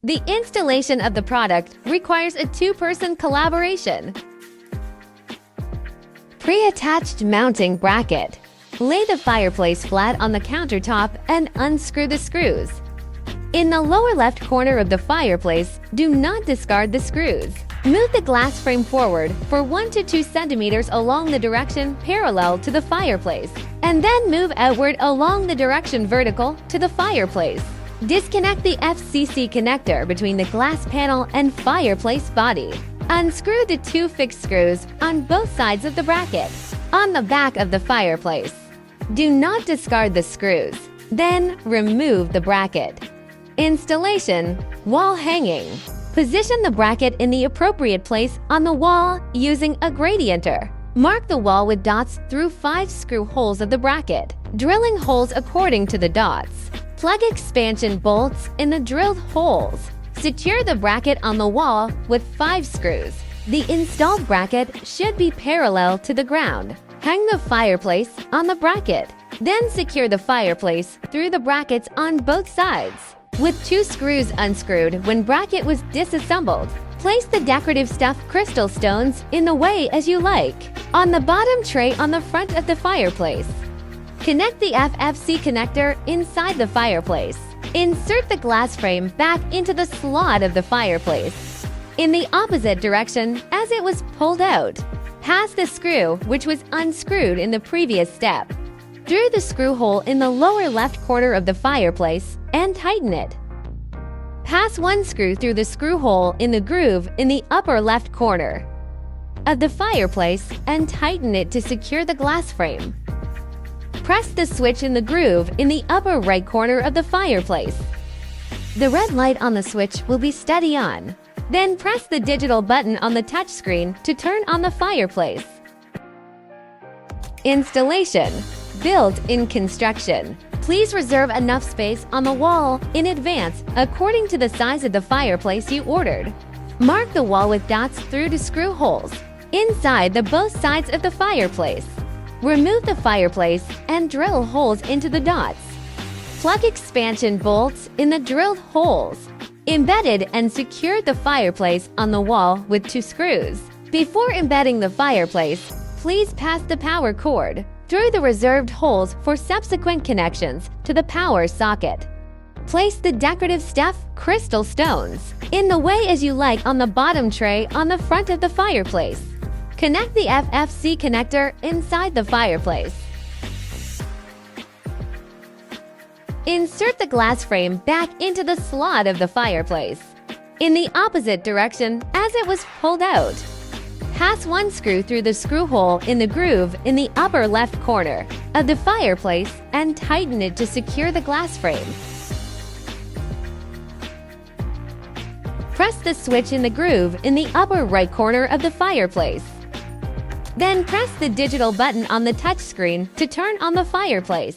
The installation of the product requires a two-person collaboration. Pre-attached mounting bracket. Lay the fireplace flat on the countertop and unscrew the screws. In the lower left corner of the fireplace, do not discard the screws. Move the glass frame forward for 1 to 2 centimeters along the direction parallel to the fireplace, and then move outward along the direction vertical to the fireplace. Disconnect the FCC connector between the glass panel and fireplace body. Unscrew the 2 fixed screws on both sides of the bracket. On the back of the fireplace, do not discard the screws. Then remove the bracket. Installation. Wall hanging. Position the bracket in the appropriate place on the wall using a gradienter. Mark the wall with dots through 5 screw holes of the bracket, drilling holes according to the dots. Plug expansion bolts in the drilled holes. Secure the bracket on the wall with 5 screws. The installed bracket should be parallel to the ground. Hang the fireplace on the bracket. Then secure the fireplace through the brackets on both sides. With 2 screws unscrewed when bracket was disassembled, place the decorative stuffed crystal stones in the way as you like, on the bottom tray on the front of the fireplace. Connect the FFC connector inside the fireplace. Insert the glass frame back into the slot of the fireplace, in the opposite direction as it was pulled out. Pass the screw, which was unscrewed in the previous step, through the screw hole in the lower left corner of the fireplace and tighten it. Pass 1 screw through the screw hole in the groove in the upper left corner of the fireplace and tighten it to secure the glass frame. Press the switch in the groove in the upper right corner of the fireplace. The red light on the switch will be steady on. Then press the digital button on the touchscreen to turn on the fireplace. Installation. Built-in construction. Please reserve enough space on the wall in advance according to the size of the fireplace you ordered. Mark the wall with dots through to screw holes inside the both sides of the fireplace. Remove the fireplace and drill holes into the dots. Plug expansion bolts in the drilled holes. Embedded and secured the fireplace on the wall with 2 screws. Before embedding the fireplace, please pass the power cord through the reserved holes for subsequent connections to the power socket. Place the decorative stuffed crystal stones in the way as you like on the bottom tray on the front of the fireplace. Connect the FFC connector inside the fireplace. Insert the glass frame back into the slot of the fireplace, in the opposite direction as it was pulled out. Pass 1 screw through the screw hole in the groove in the upper left corner of the fireplace and tighten it to secure the glass frame. Press the switch in the groove in the upper right corner of the fireplace. Then press the digital button on the touchscreen to turn on the fireplace.